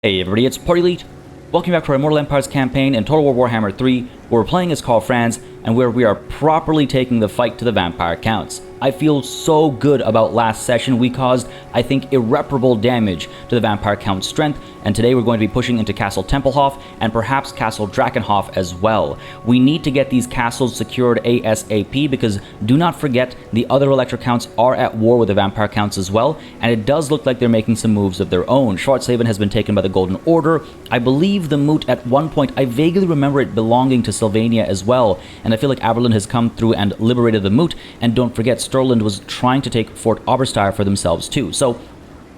Hey everybody, it's PartyElite. Welcome back to our Immortal Empires campaign in Total War Warhammer 3, where we're playing as Karl Franz, and where we are properly taking the fight to the Vampire Counts. I feel so good about last session. We caused, I think, irreparable damage to the Vampire Count's strength, and today we're going to be pushing into Castle Tempelhof, and perhaps Castle Drakenhof as well. We need to get these castles secured ASAP, because do not forget, the other Elector Counts are at war with the Vampire Counts as well, and it does look like they're making some moves of their own. Schwarzhaven has been taken by the Golden Order. I believe the Moot at one point, I vaguely remember it belonging to Sylvania as well, and I feel like Aberlin has come through and liberated the Moot, and don't forget, Sturland was trying to take Fort Oberstyre for themselves too. So,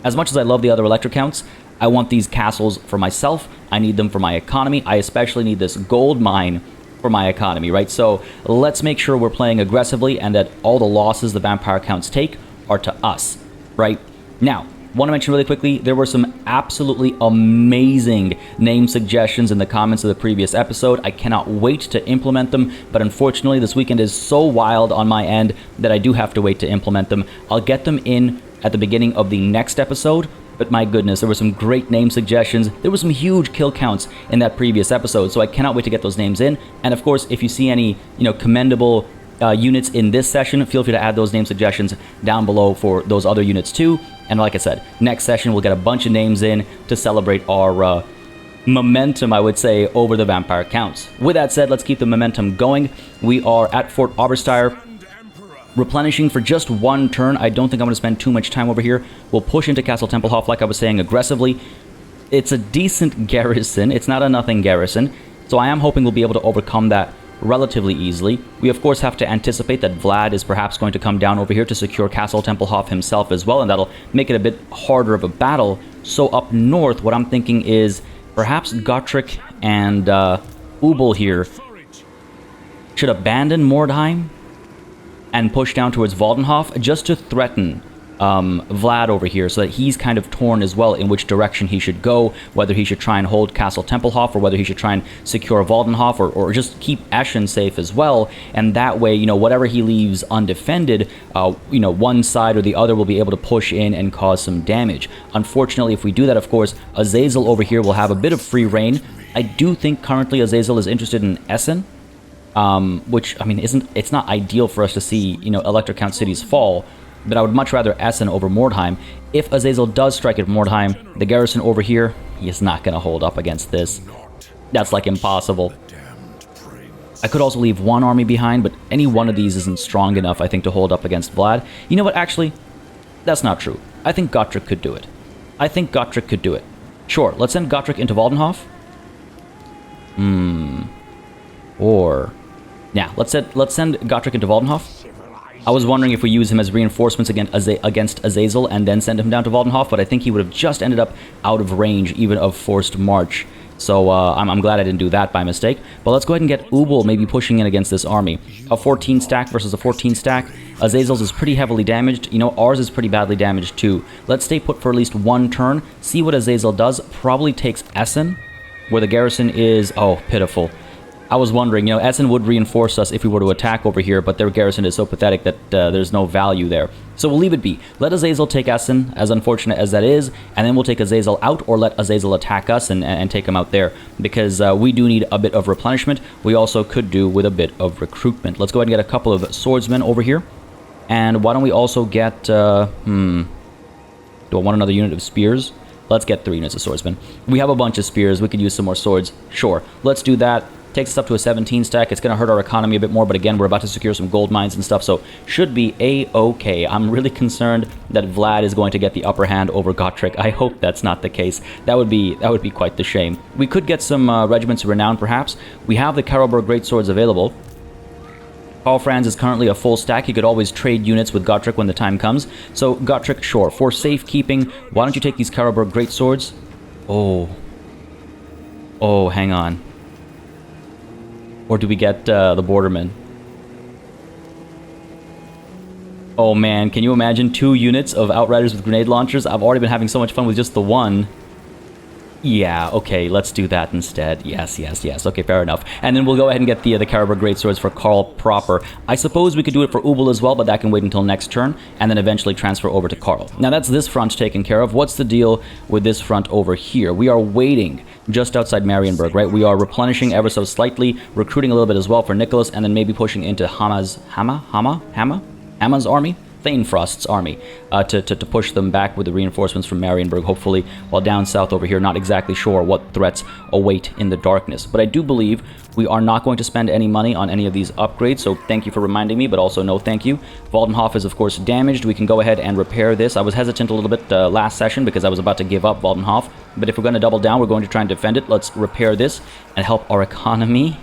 as much as I love the other Elector Counts, I want these castles for myself. I need them for my economy. I especially need this gold mine for my economy, right? So let's make sure we're playing aggressively and that all the losses the Vampire Counts take are to us, right? Now, want to mention really quickly, there were some absolutely amazing name suggestions in the comments of the previous episode. I cannot wait to implement them, but unfortunately this weekend is so wild on my end that I do have to wait to implement them. I'll get them in at the beginning of the next episode, but my goodness, there were some great name suggestions. There were some huge kill counts in that previous episode, so I cannot wait to get those names in. And of course, if you see any, commendable units in this session, feel free to add those name suggestions down below for those other units too. And like I said, next session we'll get a bunch of names in to celebrate our momentum, I would say, over the Vampire Counts. With that said, let's keep the momentum going. We are at Fort Oberstyre, replenishing for just one turn. I don't think I'm going to spend too much time over here. We'll push into Castle Tempelhof, like I was saying, aggressively. It's a decent garrison. It's not a nothing garrison, so I am hoping we'll be able to overcome that relatively easily. We of course have to anticipate that Vlad is perhaps going to come down over here to secure Castle Tempelhof himself as well, and that'll make it a bit harder of a battle. So up north, what I'm thinking is perhaps Gottrick and Ubel here should abandon Mordheim and push down towards Waldenhof just to threaten Vlad over here, so that he's kind of torn as well in which direction he should go, whether he should try and hold Castle Tempelhof or whether he should try and secure Waldenhof or just keep Eschen safe as well. And that way, whatever he leaves undefended, one side or the other will be able to push in and cause some damage. Unfortunately, if we do that, of course, Azazel over here will have a bit of free reign. I do think currently Azazel is interested in Essen, which, I mean, it's not ideal for us to see, Elector Count cities fall, but I would much rather Essen over Mordheim. If Azazel does strike at Mordheim, the garrison over here, he is not going to hold up against this. That's like impossible. I could also leave one army behind, but any one of these isn't strong enough, I think, to hold up against Vlad. You know what, actually, that's not true. I think Gottrick could do it. Sure, let's send Gottrick into Waldenhof. Or, yeah, let's send Gottrick into Waldenhof. I was wondering if we use him as reinforcements against Azazel and then send him down to Waldenhof, but I think he would have just ended up out of range even of forced march. So I'm glad I didn't do that by mistake. But let's go ahead and get Ubel maybe pushing in against this army. A 14 stack versus a 14 stack. Azazel's is pretty heavily damaged. Ours is pretty badly damaged too. Let's stay put for at least one turn. See what Azazel does. Probably takes Essen, where the garrison is, oh, pitiful. I was wondering, Essen would reinforce us if we were to attack over here, but their garrison is so pathetic that there's no value there. So we'll leave it be. Let Azazel take Essen, as unfortunate as that is, and then we'll take Azazel out, or let Azazel attack us and take him out there, because we do need a bit of replenishment. We also could do with a bit of recruitment. Let's go ahead and get a couple of swordsmen over here. And why don't we also get, do I want another unit of spears? Let's get 3 units of swordsmen. We have a bunch of spears. We could use some more swords. Sure, let's do that. Takes us up to a 17 stack. It's going to hurt our economy a bit more, but again, we're about to secure some gold mines and stuff, so should be a-okay. I'm really concerned that Vlad is going to get the upper hand over Gottrick. I hope that's not the case. That would be quite the shame. We could get some regiments of renown, perhaps. We have the Karlberg greatswords available. Karl Franz is currently a full stack. He could always trade units with Gottrick when the time comes. So Gottrick, sure. For safekeeping, why don't you take these Karlberg greatswords? Oh, hang on. Or do we get the Bordermen? Oh man, can you imagine 2 units of Outriders with grenade launchers? I've already been having so much fun with just the one. Yeah, okay, let's do that instead. Yes, yes, yes. Okay, fair enough. And then we'll go ahead and get the Caribou Greatswords for Karl proper. I suppose we could do it for Ubel as well, but that can wait until next turn, and then eventually transfer over to Karl. Now that's this front taken care of. What's the deal with this front over here? We are waiting just outside Marienburg, right? We are replenishing ever so slightly, recruiting a little bit as well for Nicholas, and then maybe pushing into Hamma's army? Thanefrost's army, to push them back with the reinforcements from Marienburg, hopefully, while down south over here, not exactly sure what threats await in the darkness. But I do believe we are not going to spend any money on any of these upgrades, so thank you for reminding me, but also no thank you. Waldenhof is, of course, damaged. We can go ahead and repair this. I was hesitant a little bit last session because I was about to give up Waldenhof, but if we're going to double down, we're going to try and defend it. Let's repair this and help our economy,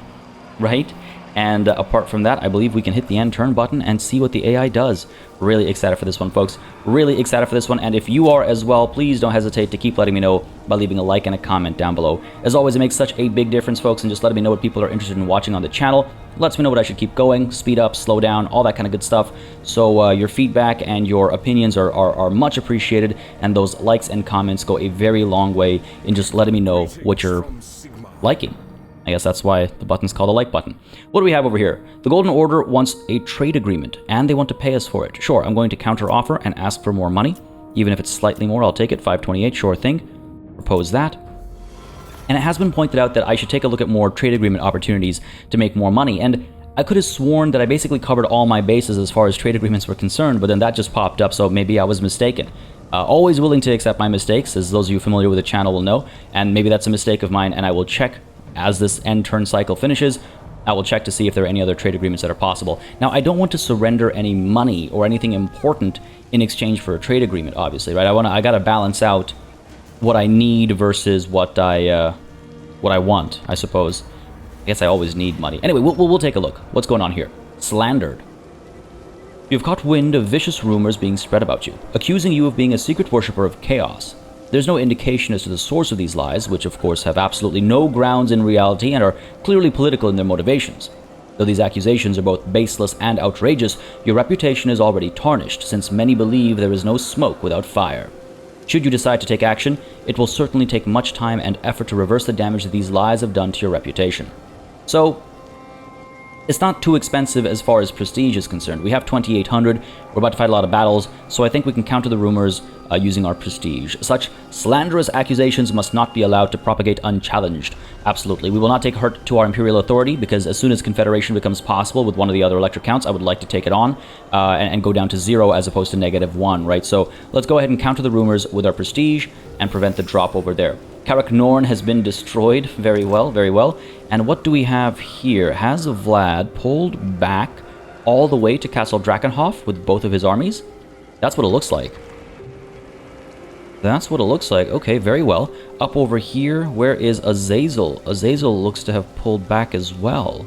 right? And apart from that, I believe we can hit the end turn button and see what the AI does. Really excited for this one, folks. Really excited for this one. And if you are as well, please don't hesitate to keep letting me know by leaving a like and a comment down below. As always, it makes such a big difference, folks, and just letting me know what people are interested in watching on the channel. Lets me know what I should keep going, speed up, slow down, all that kind of good stuff. So your feedback and your opinions are much appreciated, and those likes and comments go a very long way in just letting me know what you're liking. I guess that's why the button's called a like button. What do we have over here? The Golden Order wants a trade agreement, and they want to pay us for it. Sure, I'm going to counter offer and ask for more money. Even if it's slightly more, I'll take it. 528, sure thing. Propose that. And it has been pointed out that I should take a look at more trade agreement opportunities to make more money. And I could have sworn that I basically covered all my bases as far as trade agreements were concerned, but then that just popped up, so maybe I was mistaken. Always willing to accept my mistakes, as those of you familiar with the channel will know, and maybe that's a mistake of mine, and I will check as this end turn cycle finishes. I will check to see if there are any other trade agreements that are possible. Now, I don't want to surrender any money or anything important in exchange for a trade agreement, obviously, right? I gotta balance out what I need versus what I want, I suppose. I guess I always need money. Anyway, we'll take a look. What's going on here? Slandered. You've caught wind of vicious rumors being spread about you, accusing you of being a secret worshipper of chaos. There's no indication as to the source of these lies, which of course have absolutely no grounds in reality and are clearly political in their motivations. Though these accusations are both baseless and outrageous, your reputation is already tarnished, since many believe there is no smoke without fire. Should you decide to take action, it will certainly take much time and effort to reverse the damage that these lies have done to your reputation. So, it's not too expensive as far as prestige is concerned. We have 2,800, we're about to fight a lot of battles, so I think we can counter the rumors using our prestige. Such slanderous accusations must not be allowed to propagate unchallenged. Absolutely. We will not take hurt to our imperial authority, because as soon as Confederation becomes possible with one of the other Elector Counts, I would like to take it on and go down to 0 as opposed to -1, right? So let's go ahead and counter the rumors with our prestige and prevent the drop over there. Karak Norn has been destroyed. Very well, very well. And what do we have here? Has Vlad pulled back all the way to Castle Drakenhof with both of his armies? That's what it looks like. That's what it looks like. Okay, very well. Up over here, where is Azazel? Azazel looks to have pulled back as well.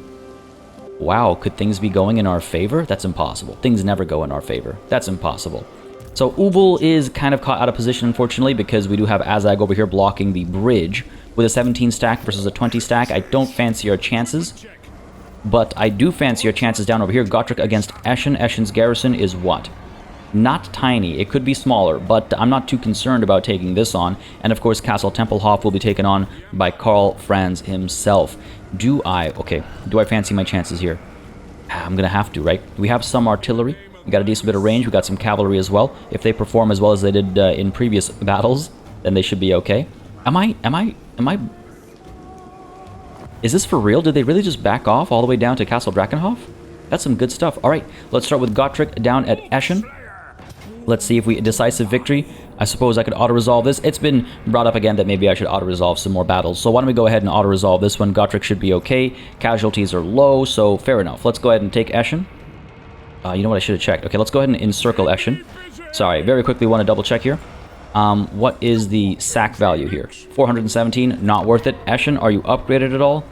Wow, could things be going in our favor? That's impossible. Things never go in our favor. That's impossible. So Ubel is kind of caught out of position, unfortunately, because we do have Azag over here blocking the bridge. With a 17 stack versus a 20 stack, I don't fancy our chances. But I do fancy our chances down over here. Gotrek against Eschen. Eschen's garrison is what? Not tiny. It could be smaller, but I'm not too concerned about taking this on. And of course, Castle Tempelhof will be taken on by Karl Franz himself. Do I fancy my chances here? I'm gonna have to, right? We have some artillery. We got a decent bit of range. We got some cavalry as well. If they perform as well as they did in previous battles, then they should be okay. Am I... Is this for real? Did they really just back off all the way down to Castle Drakenhof? That's some good stuff. All right, let's start with Gotrek down at Eschen. Let's see if we decisive victory. I suppose I could auto-resolve this. It's been brought up again that maybe I should auto-resolve some more battles. So why don't we go ahead and auto-resolve this one. Gotrek should be okay. Casualties are low, so fair enough. Let's go ahead and take Eschen. You know what? I should have checked. Okay, let's go ahead and encircle Eschen. Sorry, very quickly want to double check here. What is the sack value here? 417, not worth it. Eschen, are you upgraded at all?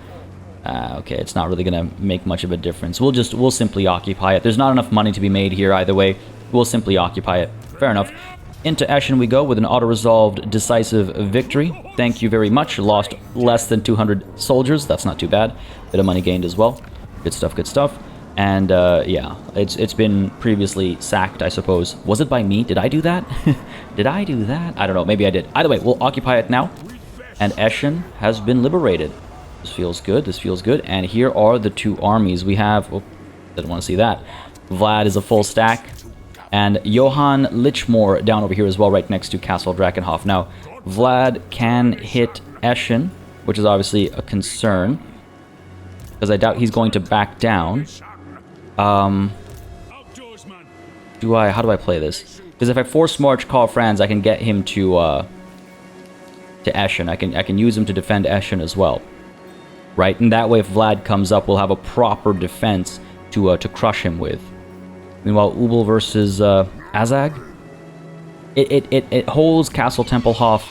Okay, it's not really going to make much of a difference. We'll simply occupy it. There's not enough money to be made here either way. We'll simply occupy it. Fair enough. Into Eschen we go with an auto-resolved decisive victory. Thank you very much. Lost less than 200 soldiers. That's not too bad. Bit of money gained as well. Good stuff, good stuff. And yeah, it's been previously sacked, I suppose. Was it by me? Did I do that? Did I do that? I don't know. Maybe I did. Either way, we'll occupy it now. And Eschen has been liberated. This feels good, this feels good. And here are the two armies. We have... Oh, didn't want to see that. Vlad is a full stack. And Johann Lichmore down over here as well, right next to Castle Drakenhof. Now, Vlad can hit Eschen, which is obviously a concern, because I doubt he's going to back down. How do I play this? Because if I force march Karl Franz, I can get him to Eschen. I can use him to defend Eschen as well, right? And that way, if Vlad comes up, we'll have a proper defense to crush him with. Meanwhile, Ubel versus Azag, it holds Castle Tempelhof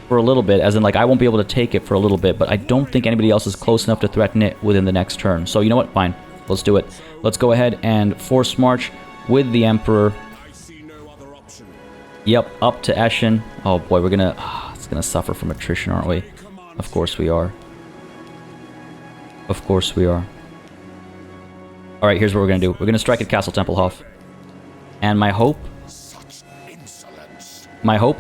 for a little bit, as in, like, I won't be able to take it for a little bit, but I don't think anybody else is close enough to threaten it within the next turn. So, you know what? Fine. Let's do it. Let's go ahead and force march with the Emperor. Yep, up to Eschen. Oh boy, we're gonna... it's gonna suffer from attrition, aren't we? Of course we are. Of course we are. Alright, here's what we're gonna do. We're gonna strike at Castle Tempelhof. And my hope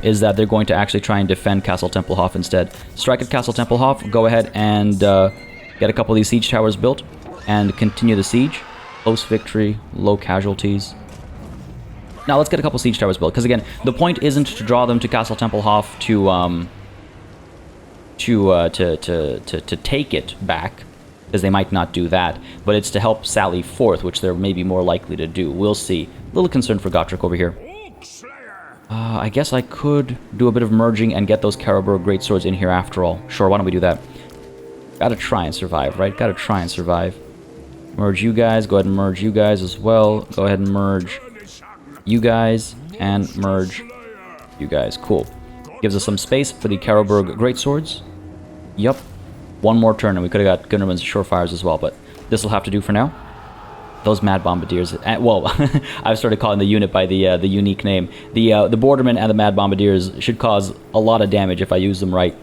is that they're going to actually try and defend Castle Tempelhof instead. Strike at Castle Tempelhof, go ahead and get a couple of these siege towers built, and continue the siege. Close victory, low casualties. Now let's get a couple siege towers built, because again, the point isn't to draw them to Castle Tempelhof to take it back, because they might not do that, but it's to help sally forth, which they're maybe more likely to do. We'll see. A little concern for Gotrek over here. I guess I could do a bit of merging and get those Karabur Greatswords in here after all. Sure, why don't we do that? Gotta try and survive, right? Gotta try and survive. Merge you guys. Go ahead and merge you guys as well. Go ahead and merge you guys and merge you guys. Cool. Gives us some space for the Karabur Greatswords. Yup. One more turn and we could have got Gunnerman's Surefires as well, but this will have to do for now. Those Mad Bombardiers, well, I've started calling the unit by the unique name. The Bordermen and the Mad Bombardiers should cause a lot of damage if I use them right,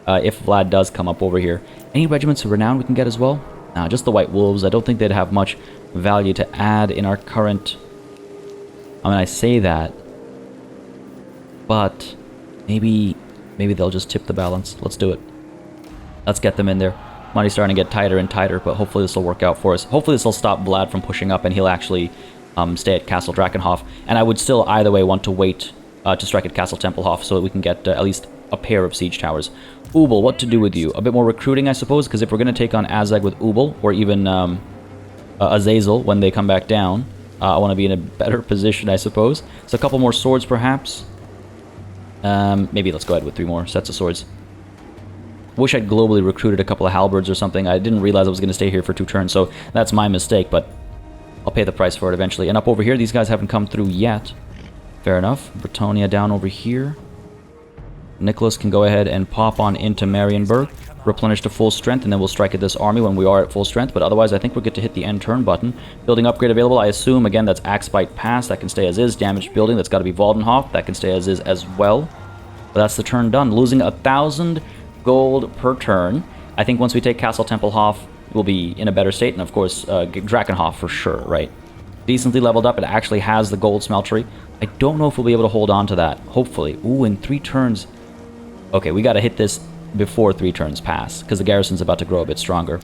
if Vlad does come up over here. Any regiments of renown we can get as well? Nah, just the White Wolves. I don't think they'd have much value to add in our current... I mean, I say that, but maybe they'll just tip the balance. Let's do it. Let's get them in there. Money's starting to get tighter and tighter, but hopefully this will work out for us. Hopefully this will stop Vlad from pushing up, and he'll actually stay at Castle Drakenhof. And I would still either way want to wait to strike at Castle Tempelhof so that we can get at least a pair of siege towers. Ubel, what to do with you? A bit more recruiting, I suppose, because if we're going to take on Azag with Ubel, or even Azazel when they come back down, I want to be in a better position, I suppose. So a couple more swords, perhaps. Maybe let's go ahead with 3 more sets of swords. Wish I'd globally recruited a couple of halberds or something. I didn't realize I was going to stay here for 2 turns, so that's my mistake, but I'll pay the price for it eventually. And up over here, these guys haven't come through yet. Fair enough. Bretonia down over here. Nicholas can go ahead and pop on into Marienburg, replenish to full strength, and then we'll strike at this army when we are at full strength. But otherwise, I think we're good to hit the end turn button. Building upgrade available, I assume. Again, that's Axbite Pass. That can stay as is. Damaged building, that's got to be Waldenhof. That can stay as is as well. But that's the turn done. Losing 1,000 gold per turn. I think once we take Castle Tempelhof, we'll be in a better state. And of course, Drakenhof for sure, right? Decently leveled up. It actually has the gold smeltery. I don't know if we'll be able to hold on to that. Hopefully. Ooh, in 3 turns... Okay, we got to hit this before 3 turns pass, because the garrison's about to grow a bit stronger.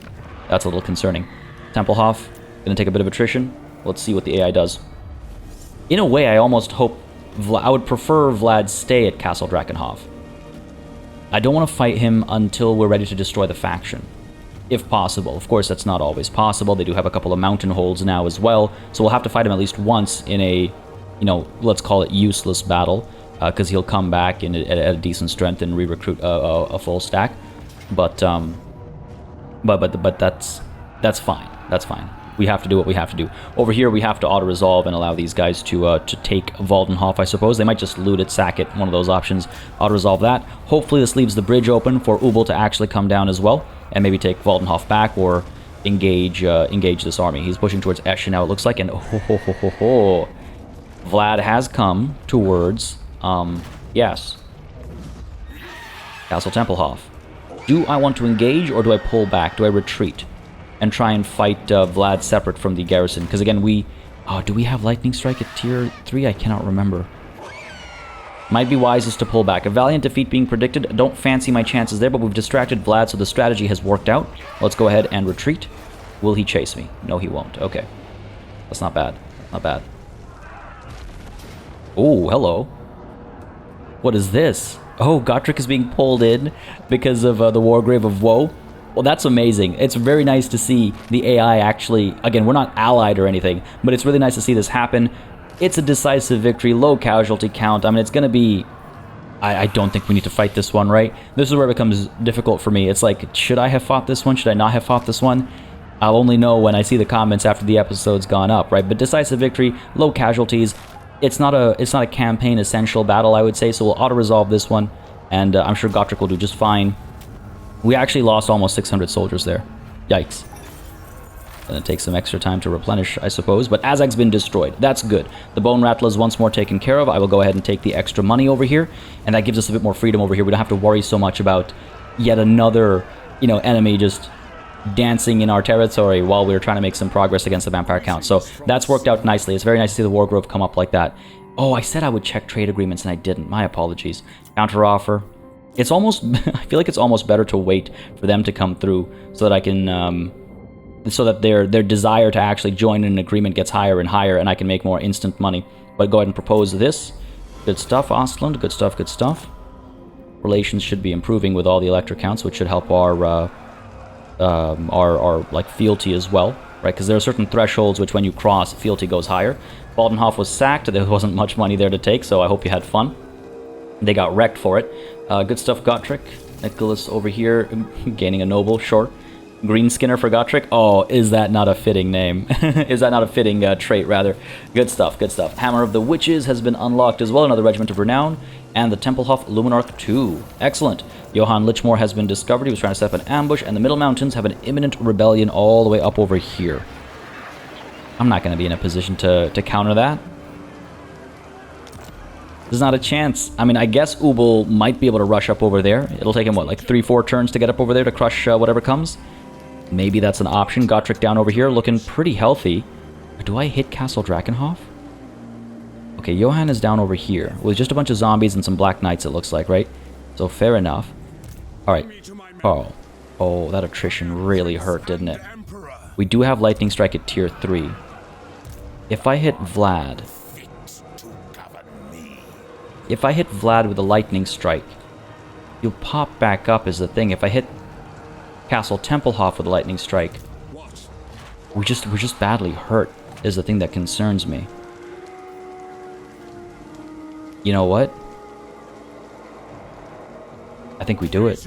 That's a little concerning. Tempelhof, gonna take a bit of attrition. Let's see what the AI does. In a way, I almost hope... I would prefer Vlad stay at Castle Drakenhof. I don't want to fight him until we're ready to destroy the faction. If possible. Of course, that's not always possible. They do have a couple of mountain holds now as well, so we'll have to fight him at least once in a, you know, let's call it useless battle. Because he'll come back at a decent strength and re-recruit a full stack, but that's fine. That's fine. We have to do what we have to do. Over here, we have to auto-resolve and allow these guys to take Waldenhof, I suppose. They might just loot it, sack it, one of those options. Auto-resolve that. Hopefully, this leaves the bridge open for Ubel to actually come down as well, and maybe take Waldenhof back or engage this army. He's pushing towards Eschen now, it looks like, and Vlad has come towards. Yes. Castle Tempelhof. Do I want to engage, or do I pull back? Do I retreat? And try and fight Vlad separate from the garrison? Because again, we... Oh, do we have Lightning Strike at tier 3? I cannot remember. Might be wisest to pull back. A valiant defeat being predicted. Don't fancy my chances there, but we've distracted Vlad, so the strategy has worked out. Let's go ahead and retreat. Will he chase me? No, he won't. Okay. That's not bad. Not bad. Oh, hello. What is this? Oh, Gotrek is being pulled in because of the Wargrave of Woe. Well, that's amazing. It's very nice to see the AI actually... Again, we're not allied or anything, but it's really nice to see this happen. It's a decisive victory, low casualty count. I mean, it's going to be... I don't think we need to fight this one, right? This is where it becomes difficult for me. It's like, should I have fought this one? Should I not have fought this one? I'll only know when I see the comments after the episode's gone up, right? But decisive victory, low casualties. It's not a campaign essential battle, I would say, so we'll auto-resolve this one, and I'm sure Gotrek will do just fine. We actually lost almost 600 soldiers there. Yikes. Gonna take some extra time to replenish, I suppose, but Azag's been destroyed. That's good. The Bone Rattler is once more taken care of. I will go ahead and take the extra money over here, and that gives us a bit more freedom over here. We don't have to worry so much about yet another, enemy just dancing in our territory while we're trying to make some progress against the Vampire Count. So that's worked out nicely. It's very nice to see the Wargrove come up like that. Oh, I said I would check trade agreements and I didn't. My apologies. Counteroffer. It's almost... I feel like it's almost better to wait for them to come through so that I can... so that their desire to actually join in an agreement gets higher and higher and I can make more instant money. But go ahead and propose this. Good stuff, Ostland. Good stuff, good stuff. Relations should be improving with all the Elector Counts, which should help our like fealty as well, right? Because there are certain thresholds which when you cross, fealty goes higher. Baldenhof was sacked. There wasn't much money there to take, so I hope you had fun. They got wrecked for it. Good stuff, Gotrek. Nicholas over here, gaining a noble, sure. Greenskinner for Gotrek. Oh, is that not a fitting name? Is that not a fitting trait, rather? Good stuff, good stuff. Hammer of the Witches has been unlocked as well, another Regiment of Renown. And the Templehof Luminarch 2. Excellent. Johann Lichmore has been discovered. He was trying to set up an ambush, and the Middle Mountains have an imminent rebellion all the way up over here. I'm not going to be in a position to counter that. There's not a chance. I mean, I guess Ubel might be able to rush up over there. It'll take him, what, like 3-4 turns to get up over there to crush whatever comes? Maybe that's an option. Gotrek down over here, looking pretty healthy. Do I hit Castle Drakenhof? Okay, Johann is down over here with just a bunch of zombies and some Black Knights, it looks like, right? So, fair enough. Alright. Oh, that attrition really hurt, didn't it? We do have Lightning Strike at tier 3. If I hit Vlad... If I hit Vlad with a Lightning Strike, you'll pop back up is the thing. If I hit Castle Templehof with a Lightning Strike, we're just badly hurt is the thing that concerns me. You know what? I think we do it.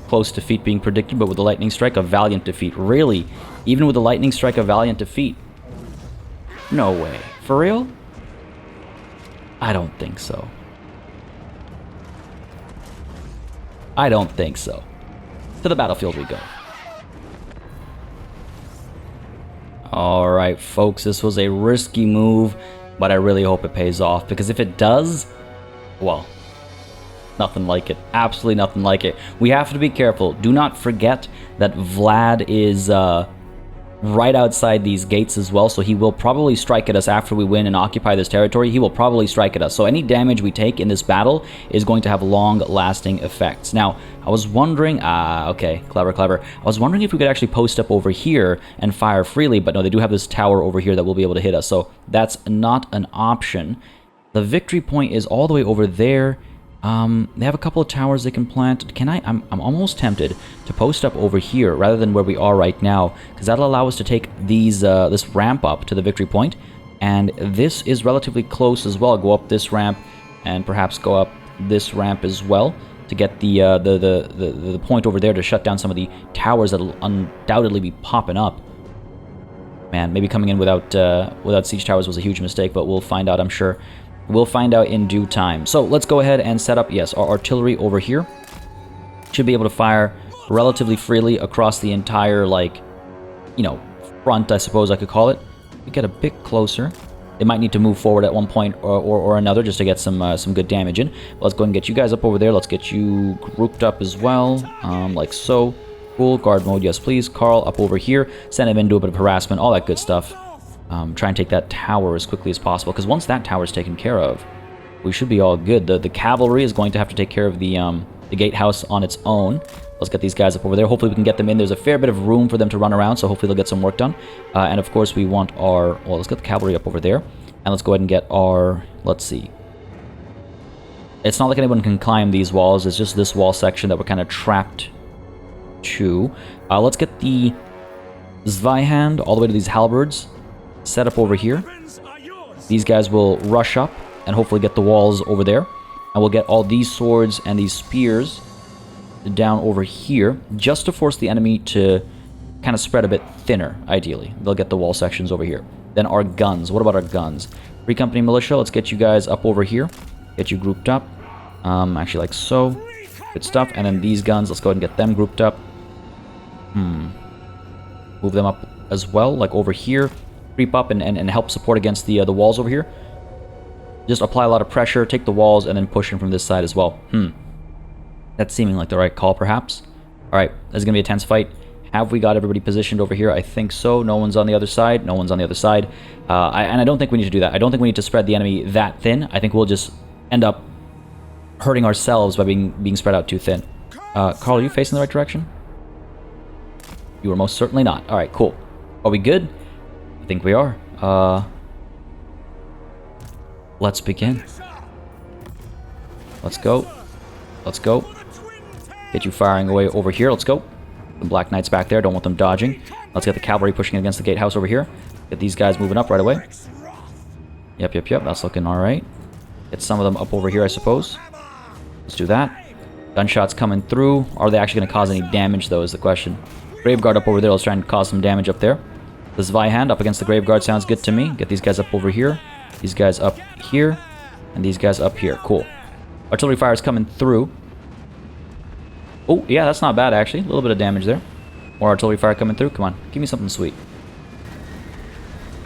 Close defeat being predicted, but with the Lightning Strike, a valiant defeat. Really? Even with the Lightning Strike, a valiant defeat? No way. For real? I don't think so. I don't think so. To the battlefield we go. Alright, folks, this was a risky move, but I really hope it pays off, because if it does, well, nothing like it. Absolutely nothing like it. We have to be careful. Do not forget that Vlad is right outside these gates as well, so he will probably strike at us after we win and occupy this territory. He will probably strike at us. So any damage we take in this battle is going to have long-lasting effects. Now, I was wondering... okay, clever, clever. I was wondering if we could actually post up over here and fire freely, but no, they do have this tower over here that will be able to hit us, so that's not an option. The victory point is all the way over there. They have a couple of towers they can plant. Can I? I'm almost tempted to post up over here rather than where we are right now, because that'll allow us to take these this ramp up to the victory point, and this is relatively close as well. Go up this ramp and perhaps go up this ramp as well to get the point over there to shut down some of the towers that'll undoubtedly be popping up. Man, maybe coming in without siege towers was a huge mistake, but we'll find out, I'm sure. We'll find out in due time. So let's go ahead and set up, yes, our artillery over here. Should be able to fire relatively freely across the entire, like, you know, front, I suppose I could call it. We get a bit closer. They might need to move forward at one point or another just to get some good damage in. But let's go ahead and get you guys up over there. Let's get you grouped up as well, like so. Cool, guard mode, yes please. Karl up over here. Send him in, do a bit of harassment, all that good stuff. Try and take that tower as quickly as possible, because once that tower is taken care of, we should be all good. The cavalry is going to have to take care of the gatehouse on its own. Let's get these guys up over there. Hopefully we can get them in. There's a fair bit of room for them to run around, so hopefully they'll get some work done. And of course we want our... Well, let's get the cavalry up over there. And let's go ahead and get our... Let's see. It's not like anyone can climb these walls. It's just this wall section that we're kind of trapped to. Let's get the Zweihand all the way to these halberds set up over here. These guys will rush up and hopefully get the walls over there. And we'll get all these swords and these spears down over here, just to force the enemy to kind of spread a bit thinner, ideally. They'll get the wall sections over here. Then our guns. What about our guns? Free Company Militia, let's get you guys up over here. Get you grouped up. Actually, like so. Good stuff. And then these guns, let's go ahead and get them grouped up. Move them up as well, like over here. Creep up and help support against the walls over here. Just apply a lot of pressure, take the walls, and then push in from this side as well. That's seeming like the right call, perhaps. Alright, this is going to be a tense fight. Have we got everybody positioned over here? I think so. No one's on the other side. No one's on the other side. And I don't think we need to do that. I don't think we need to spread the enemy that thin. I think we'll just end up hurting ourselves by being spread out too thin. Karl, are you facing the right direction? You are most certainly not. Alright, cool. Are we good? I think we are. Let's begin. Let's go. Let's go. Get you firing away over here. Let's go. The Black Knights back there. Don't want them dodging. Let's get the cavalry pushing against the gatehouse over here. Get these guys moving up right away. Yep. That's looking alright. Get some of them up over here, I suppose. Let's do that. Gunshots coming through. Are they actually going to cause any damage, though, is the question. Graveguard up over there. Let's try and cause some damage up there. The Zweihand up against the Graveguard sounds good to me. Get these guys up over here. These guys up here. And these guys up here. Cool. Artillery fire is coming through. Oh, yeah, that's not bad, actually. A little bit of damage there. More artillery fire coming through. Come on, give me something sweet.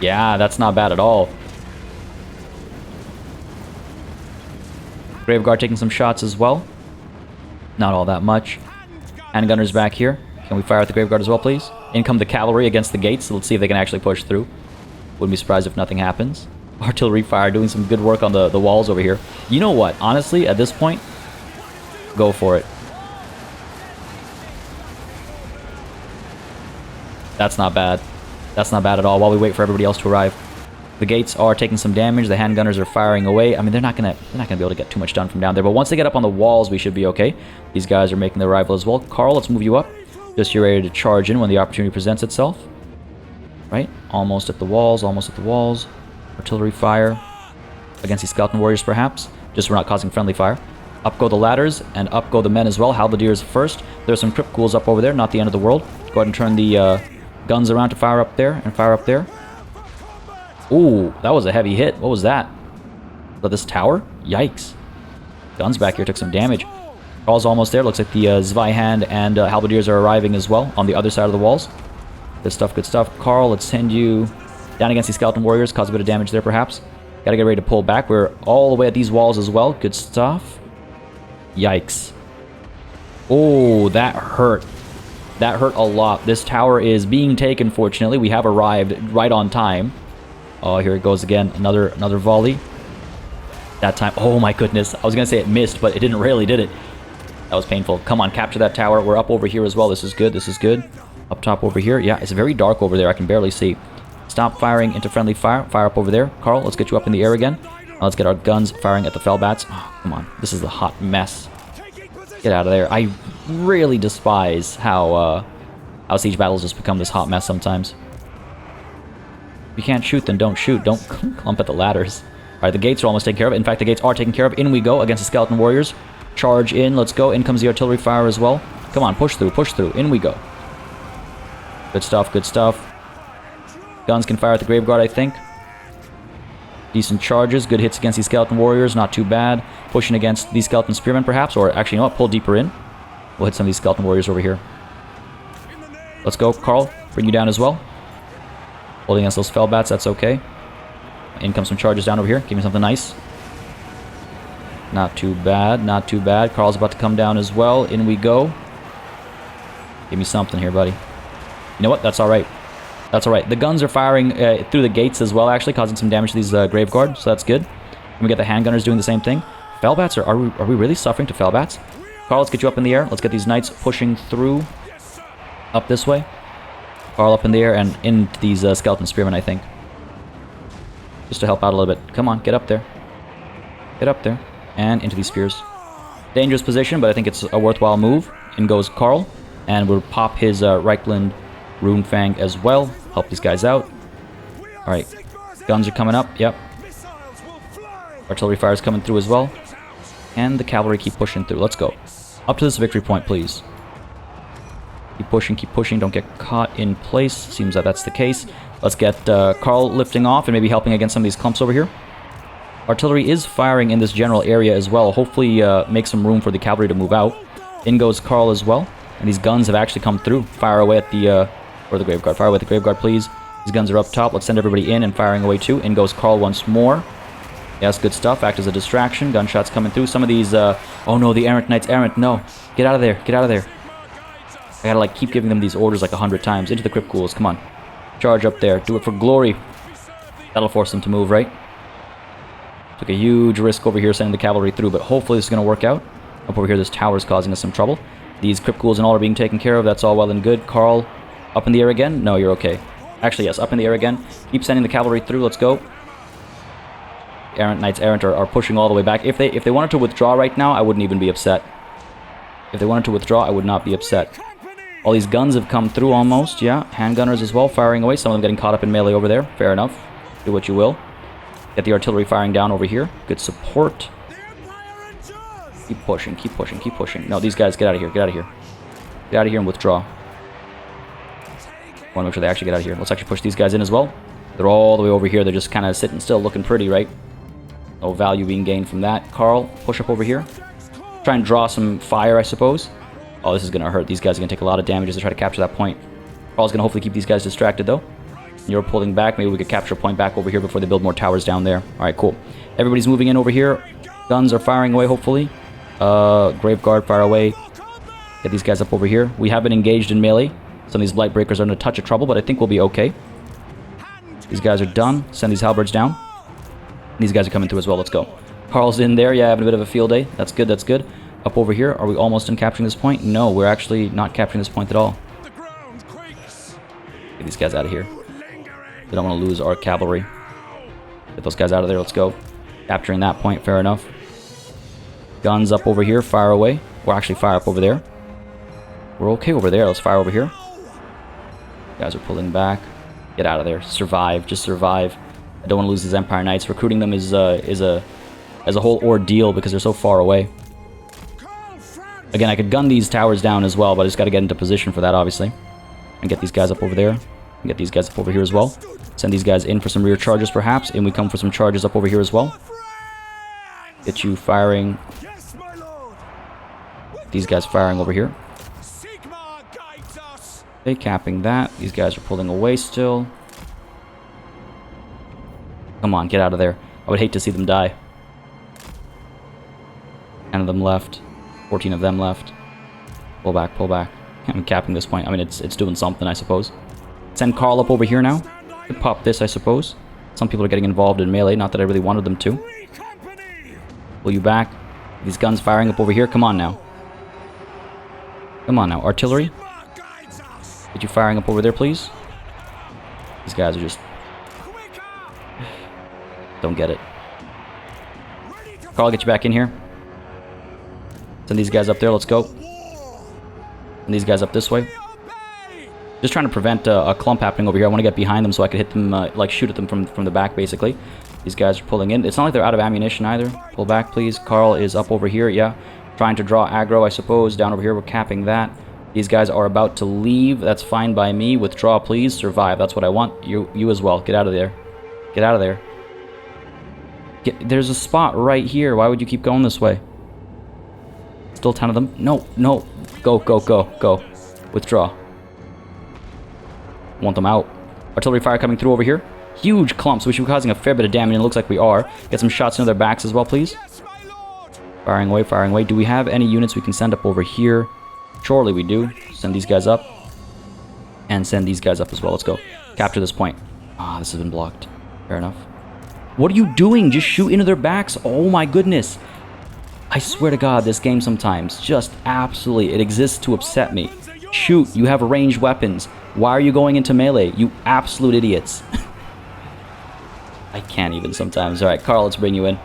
Yeah, that's not bad at all. Graveguard taking some shots as well. Not all that much. Handgunners back here. Can we fire at the Graveguard as well, please? In come the cavalry against the gates. So let's see if they can actually push through. Wouldn't be surprised if nothing happens. Artillery fire doing some good work on the walls over here. You know what? Honestly, at this point, go for it. That's not bad. That's not bad at all while we wait for everybody else to arrive. The gates are taking some damage. The handgunners are firing away. I mean, they're not gonna be able to get too much done from down there. But once they get up on the walls, we should be okay. These guys are making their arrival as well. Karl, let's move you up. Just you're ready to charge in when the opportunity presents itself. Right? Almost at the walls. Almost at the walls. Artillery fire against these skeleton warriors, perhaps. Just we're not causing friendly fire. Up go the ladders, and up go the men as well. Halberdiers first. There's some crypt ghouls up over there. Not the end of the world. Go ahead and turn the guns around to fire up there and fire up there. Ooh, that was a heavy hit. What was that? Was that this tower? Yikes. Guns back here took some damage. Karl's almost there. Looks like the Zweihand and Halberdiers are arriving as well on the other side of the walls. Good stuff, good stuff. Karl, let's send you down against these skeleton warriors. Cause a bit of damage there, perhaps. Gotta get ready to pull back. We're all the way at these walls as well. Good stuff. Yikes. Oh, that hurt. That hurt a lot. This tower is being taken, fortunately. We have arrived right on time. Oh, here it goes again. Another volley. That time. Oh my goodness. I was going to say it missed, but it didn't really, did it? That was painful. Come on, capture that tower. We're up over here as well. This is good. This is good. Up top over here. Yeah, it's very dark over there. I can barely see. Stop firing into friendly fire. Fire up over there. Karl, let's get you up in the air again. Now let's get our guns firing at the fellbats. Oh, come on. This is a hot mess. Get out of there. I really despise how siege battles just become this hot mess sometimes. If you can't shoot, then don't shoot. Don't clump at the ladders. Alright, the gates are almost taken care of. In fact, the gates are taken care of. In we go against the skeleton warriors. Charge in. Let's go. In comes the artillery fire as well. Come on, push through, push through. In we go. Good stuff, good stuff. Guns can fire at the Graveguard, I think. Decent charges. Good hits against these skeleton warriors. Not too bad. Pushing against these skeleton spearmen, perhaps. Or actually, you know what? Pull deeper in. We'll hit some of these skeleton warriors over here. Let's go. Karl, bring you down as well. Holding against those fellbats, that's okay. In comes some charges down over here. Give me something nice. Not too bad, not too bad. Karl's about to come down as well. In we go. Give me something here, buddy. You know what? That's alright. That's alright. The guns are firing through the gates as well, actually, causing some damage to these Graveguard, so that's good. Can we get the handgunners doing the same thing? Fellbats, are we really suffering to Fellbats? Karl, let's get you up in the air. Let's get these knights pushing through up this way. Karl up in the air and into these skeleton spearmen, I think. Just to help out a little bit. Come on, get up there. Get up there. And into these spears. Dangerous position, but I think it's a worthwhile move. In goes Karl. And we'll pop his Reichland Rune Fang as well. Help these guys out. Alright. Guns are coming up. Yep. Artillery fire is coming through as well. And the cavalry keep pushing through. Let's go. Up to this victory point, please. Keep pushing. Don't get caught in place. Seems that that's the case. Let's get Karl lifting off and maybe helping against some of these clumps over here. Artillery is firing in this general area as well. Hopefully make some room for the cavalry to move out. In goes Karl as well. And these guns have actually come through. Fire away at the... or the Graveguard. Fire away at the Graveguard, please. These guns are up top. Let's send everybody in and firing away too. In goes Karl once more. Yes, good stuff. Act as a distraction. Gunshots coming through. Some of these... oh no, the errant knights. Errant, no. Get out of there. Get out of there. I gotta like keep giving them these orders like 100 times. Into the crypt ghouls. Come on. Charge up there. Do it for glory. That'll force them to move, right? Took a huge risk over here sending the cavalry through, but hopefully this is going to work out. Up over here, this tower is causing us some trouble. These crypt ghouls and all are being taken care of. That's all well and good. Karl, up in the air again? No, you're okay. Actually, yes, up in the air again. Keep sending the cavalry through. Let's go. Errant Knights Errant are pushing all the way back. If they wanted to withdraw right now, I wouldn't even be upset. If they wanted to withdraw, I would not be upset. All these guns have come through almost, yeah. Handgunners as well, firing away. Some of them getting caught up in melee over there. Fair enough. Do what you will. Get the artillery firing down over here. Good support. Keep pushing, keep pushing, keep pushing. No, these guys, get out of here, get out of here. Get out of here and withdraw. Want to make sure they actually get out of here. Let's actually push these guys in as well. They're all the way over here. They're just kind of sitting still, looking pretty, right? No value being gained from that. Karl, push up over here. Try and draw some fire, I suppose. Oh, this is going to hurt. These guys are going to take a lot of damage as they try to capture that point. Karl's going to hopefully keep these guys distracted, though. You're pulling back. Maybe we could capture a point back over here before they build more towers down there. Alright, cool. Everybody's moving in over here. Guns are firing away, hopefully. Graveguard, fire away. Get these guys up over here. We have been engaged in melee. Some of these light breakers are in a touch of trouble, but I think we'll be okay. These guys are done. Send these halberds down. These guys are coming through as well. Let's go. Karl's in there. Yeah, having a bit of a field day. That's good, that's good. Up over here. Are we almost in capturing this point? No, we're actually not capturing this point at all. Get these guys out of here. We don't want to lose our cavalry. Get those guys out of there. Let's go. Capturing that point. Fair enough. Guns up over here. Fire away. Or actually fire up over there. We're okay over there. Let's fire over here. Guys are pulling back. Get out of there. Survive. Just survive. I don't want to lose these Empire Knights. Recruiting them is a whole ordeal because they're so far away. Again, I could gun these towers down as well, but I just got to get into position for that, obviously. And get these guys up over there. And get these guys up over here as well. Send these guys in for some rear charges, perhaps. And we come for some charges up over here as well. Get you firing. These guys firing over here. Okay, capping that. These guys are pulling away still. Come on, get out of there. I would hate to see them die. 10 of them left. 14 of them left. Pull back, pull back. I'm capping this point. I mean, it's doing something, I suppose. Send Karl up over here now. Could pop this, I suppose. Some people are getting involved in melee. Not that I really wanted them to. Pull you back. These guns firing up over here. Come on now. Come on now. Artillery. Get you firing up over there, please. These guys are just... don't get it. Karl, get you back in here. Send these guys up there. Let's go. And these guys up this way. Just trying to prevent a clump happening over here. I want to get behind them so I could hit them, like shoot at them from the back, basically. These guys are pulling in. It's not like they're out of ammunition either. Pull back, please. Karl is up over here, yeah. Trying to draw aggro, I suppose. Down over here, we're capping that. These guys are about to leave. That's fine by me. Withdraw, please. Survive. That's what I want. You as well. Get out of there. Get out of there. There's a spot right here. Why would you keep going this way? Still 10 of them. No, no. Go, go, go, go. Withdraw. Want them out. Artillery fire coming through over here. Huge clumps. We should be causing a fair bit of damage, and it looks like we are. Get some shots into their backs as well, please. Firing away, firing away. Do we have any units we can send up over here? Surely we do. Send these guys up. And send these guys up as well. Let's go. Capture this point. Ah, this has been blocked. Fair enough. What are you doing? Just shoot into their backs. Oh my goodness. I swear to God, this game sometimes just absolutely, it exists to upset me. Shoot, you have ranged weapons. Why are you going into melee? You absolute idiots. I can't even sometimes. Alright, Karl, let's bring you in.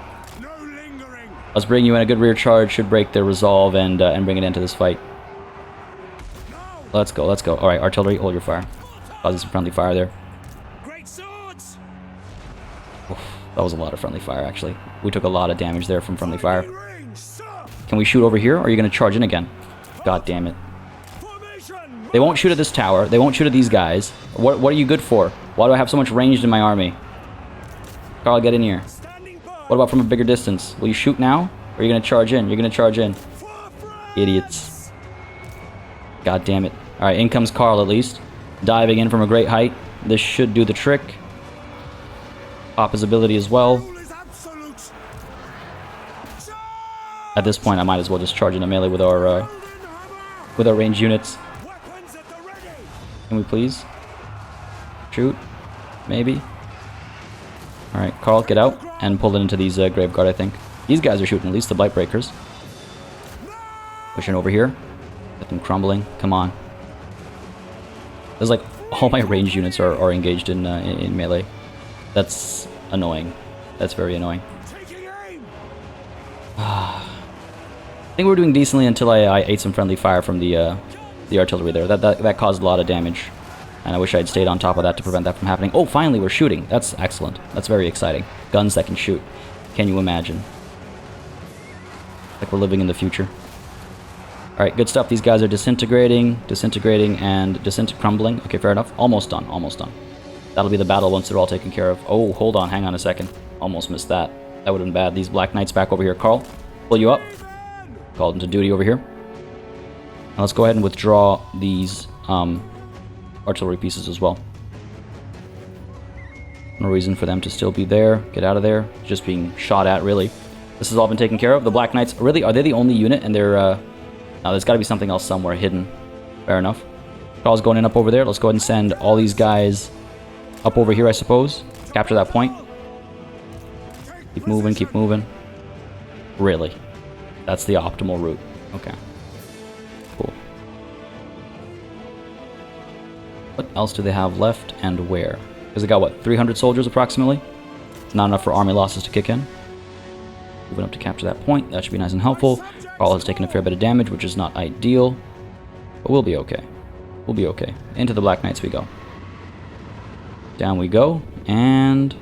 Let's bring you in. A good rear charge should break their resolve and bring it into this fight. Let's go, let's go. Alright, artillery, hold your fire. Causing some friendly fire there. Oof, that was a lot of friendly fire, actually. We took a lot of damage there from friendly fire. Can we shoot over here, or are you going to charge in again? God damn it. They won't shoot at this tower. They won't shoot at these guys. What are you good for? Why do I have so much ranged in my army? Karl, get in here. What about from a bigger distance? Will you shoot now? Or are you going to charge in? You're going to charge in. Idiots. God damn it. Alright, in comes Karl at least. Diving in from a great height. This should do the trick. Pop his ability as well. At this point, I might as well just charge into melee with our ranged units. Can we please? Shoot? Maybe? Alright, Karl, get out and pull it into these Graveguard, I think. These guys are shooting, at least the Blight Breakers. Pushing over here. Get them crumbling. Come on. There's like, all my ranged units are engaged in melee. That's annoying. That's very annoying. I think we're doing decently until I ate some friendly fire from the artillery there. That caused a lot of damage. And I wish I had stayed on top of that to prevent that from happening. Oh, finally, we're shooting. That's excellent. That's very exciting. Guns that can shoot. Can you imagine? Like we're living in the future. Alright, good stuff. These guys are disintegrating, and crumbling. Okay, fair enough. Almost done, almost done. That'll be the battle once they're all taken care of. Oh, hold on, hang on a second. Almost missed that. That would have been bad. These Black Knights back over here. Karl, pull you up. Called into duty over here. Now let's go ahead and withdraw these artillery pieces as well. No reason for them to still be there. Get out of there. Just being shot at, really. This has all been taken care of. The Black Knights, really, are they the only unit? And they're, no, there's got to be something else somewhere hidden. Fair enough. Karl's going in up over there. Let's go ahead and send all these guys up over here, I suppose. Capture that point. Keep moving, keep moving. Really? That's the optimal route. Okay. Cool. What else do they have left and where? Because they got, what, 300 soldiers approximately? Not enough for army losses to kick in. Moving up to capture that point. That should be nice and helpful. Karl has taken a fair bit of damage, which is not ideal. But we'll be okay. We'll be okay. Into the Black Knights we go. Down we go. And...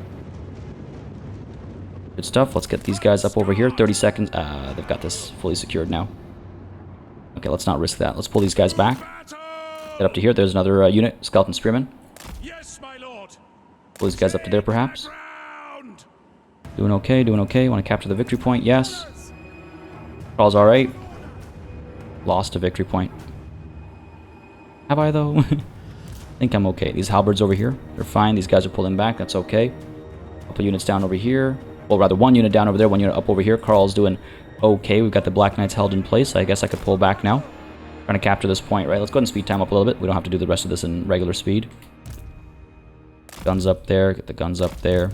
good stuff. Let's get these guys up over here. 30 seconds. They've got this fully secured now. Okay, let's not risk that. Let's pull these guys back. Get up to here. There's another unit. Skeleton Spearmen. Yes, my lord. Pull these guys up to there, perhaps. Doing okay, doing okay. Want to capture the victory point? Yes. Karl's alright. Lost a victory point. Have I, though? I think I'm okay. These halberds over here, they're fine. These guys are pulling back. That's okay. Couple units down over here. Well, rather, one unit down over there, one unit up over here. Karl's doing okay. We've got the Black Knights held in place. I guess I could pull back now. Trying to capture this point, right? Let's go ahead and speed time up a little bit. We don't have to do the rest of this in regular speed. Guns up there. Get the guns up there.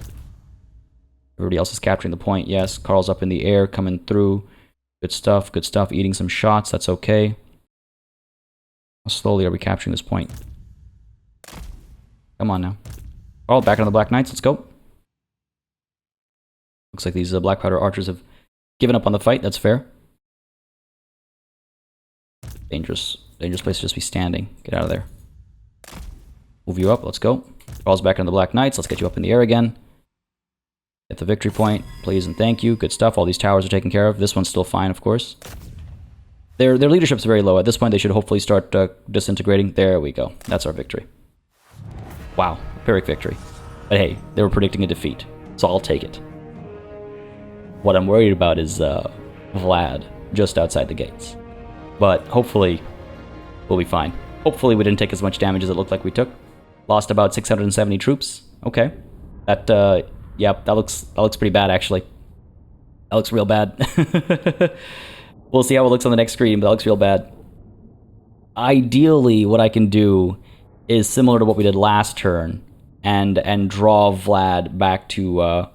Everybody else is capturing the point. Yes, Karl's up in the air, coming through. Good stuff, good stuff. Eating some shots. That's okay. How slowly are we capturing this point? Come on now. Karl, back on the Black Knights. Let's go. Looks like these Black Powder Archers have given up on the fight. That's fair. Dangerous place to just be standing. Get out of there. Move you up. Let's go. Karl's back on the Black Knights. Let's get you up in the air again. Get the victory point, please and thank you. Good stuff. All these towers are taken care of. This one's still fine, of course. Their leadership's very low. At this point, they should hopefully start disintegrating. There we go. That's our victory. Wow. Pyrrhic victory. But hey, they were predicting a defeat, so I'll take it. What I'm worried about is Vlad just outside the gates. But hopefully, we'll be fine. Hopefully, we didn't take as much damage as it looked like we took. Lost about 670 troops. Okay. That, yep, that looks pretty bad, actually. That looks real bad. We'll see how it looks on the next screen, but that looks real bad. Ideally, what I can do is similar to what we did last turn, and draw Vlad back to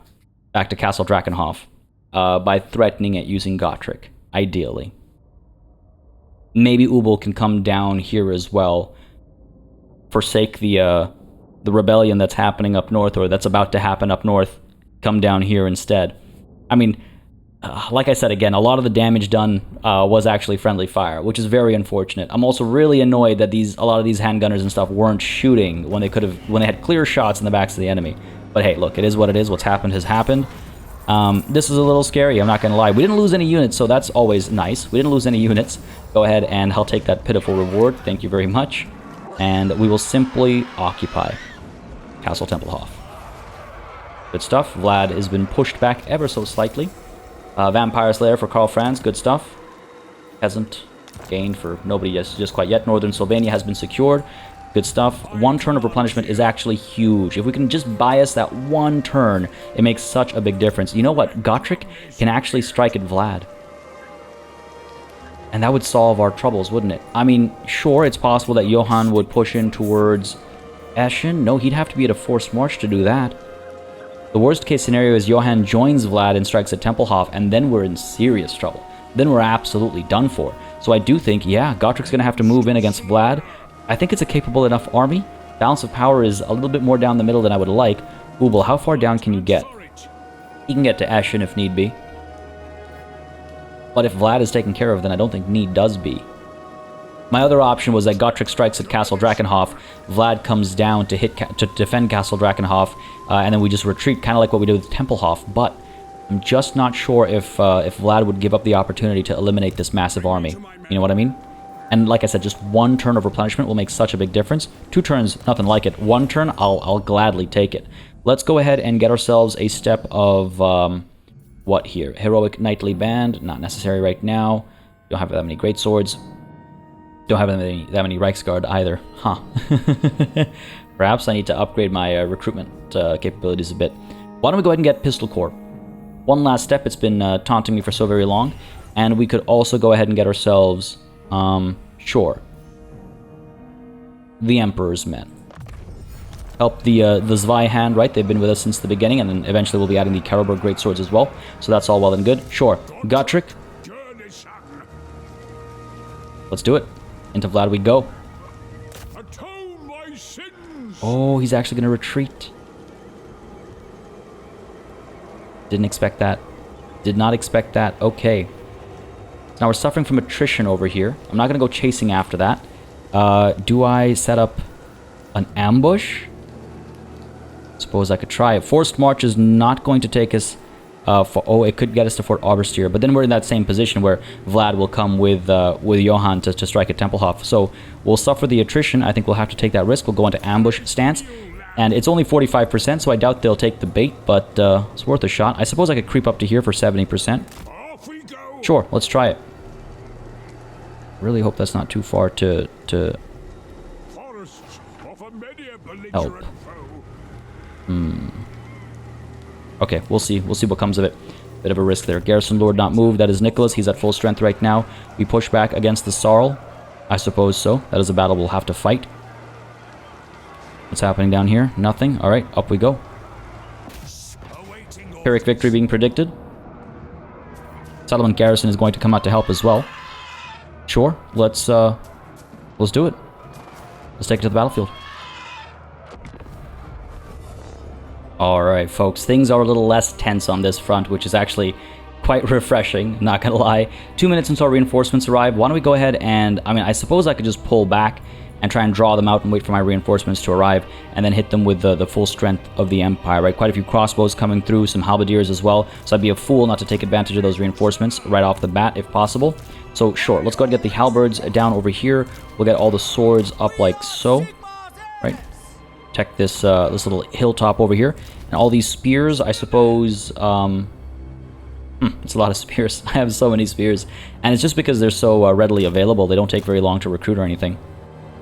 back to Castle Drakenhof by threatening it using Gotrek, ideally. Maybe Ubel can come down here as well, forsake the rebellion that's happening up north, or that's about to happen up north, come down here instead. I mean, like I said again, a lot of the damage done was actually friendly fire, which is very unfortunate. I'm also really annoyed that a lot of these handgunners and stuff weren't shooting when they had clear shots in the backs of the enemy. But hey, look, it is what it is. What's happened has happened. This is a little scary, I'm not going to lie. We didn't lose any units, so that's always nice. We didn't lose any units. Go ahead and I'll take that pitiful reward. Thank you very much. And we will simply occupy Castle Tempelhof. Good stuff. Vlad has been pushed back ever so slightly. Vampire Slayer for Karl Franz, good stuff. Hasn't gained for nobody just quite yet. Northern Sylvania has been secured. Good stuff. 1 turn of replenishment is actually huge. If we can just buy us that 1 turn, it makes such a big difference. You know what? Gotrek can actually strike at Vlad. And that would solve our troubles, wouldn't it? I mean, sure, it's possible that Johann would push in towards Eschen. No, he'd have to be at a forced march to do that. The worst case scenario is Johann joins Vlad and strikes at Tempelhof, and then we're in serious trouble. Then we're absolutely done for. So I do think, yeah, Gotrek's going to have to move in against Vlad. I think it's a capable enough army. Balance of power is a little bit more down the middle than I would like. Ubel, how far down can you get? He can get to Eschen if need be. But if Vlad is taken care of, then I don't think need does be. My other option was that Gotrek strikes at Castle Drakenhof, Vlad comes down to defend Castle Drakenhof, and then we just retreat, kind of like what we did with Tempelhof. But I'm just not sure if Vlad would give up the opportunity to eliminate this massive army. You know what I mean? And like I said, just 1 turn of replenishment will make such a big difference. 2 turns, nothing like it. 1 turn, I'll gladly take it. Let's go ahead and get ourselves a step of what here? Heroic Knightly Band, not necessary right now. Don't have that many great swords. Don't have that many Reichsguard either. Huh. Perhaps I need to upgrade my recruitment capabilities a bit. Why don't we go ahead and get Pistol Corps? One last step. It's been taunting me for so very long. And we could also go ahead and get ourselves, sure, the Emperor's Men. Help the Zweihan, right? They've been with us since the beginning, and then eventually we'll be adding the Karlberg Great Swords as well. So that's all well and good. Sure. Gotrek. Let's do it. Into Vlad we go. Oh, he's actually going to retreat. Didn't expect that. Did not expect that. Okay. Now we're suffering from attrition over here. I'm not going to go chasing after that. Do I set up an ambush? Suppose I could try it. Forced march is not going to take us... it could get us to Fort Oberstyr, but then we're in that same position where Vlad will come with Johann to strike at Tempelhof. So we'll suffer the attrition. I think we'll have to take that risk. We'll go into ambush stance, and it's only 45%, so I doubt they'll take the bait, but it's worth a shot. I suppose I could creep up to here for 70%. Sure, let's try it. Really hope that's not too far to help. Okay, we'll see. We'll see what comes of it. Bit of a risk there. Garrison Lord not moved. That is Nicholas. He's at full strength right now. We push back against the Sarl. I suppose so. That is a battle we'll have to fight. What's happening down here? Nothing. Alright, up we go. Pyrrhic victory being predicted. Settlement Garrison is going to come out to help as well. Sure, let's do it. Let's take it to the battlefield. Alright, folks, things are a little less tense on this front, which is actually quite refreshing, not gonna lie. 2 minutes until reinforcements arrive. Why don't we go ahead and, I suppose I could just pull back and try and draw them out and wait for my reinforcements to arrive, and then hit them with the full strength of the Empire, right? Quite a few crossbows coming through, some halberdiers as well, so I'd be a fool not to take advantage of those reinforcements right off the bat, if possible. So, sure, let's go ahead and get the halberds down over here. We'll get all the swords up like so, right? Check this this little hilltop over here. And all these spears, I suppose... it's a lot of spears. I have so many spears. And it's just because they're so readily available. They don't take very long to recruit or anything.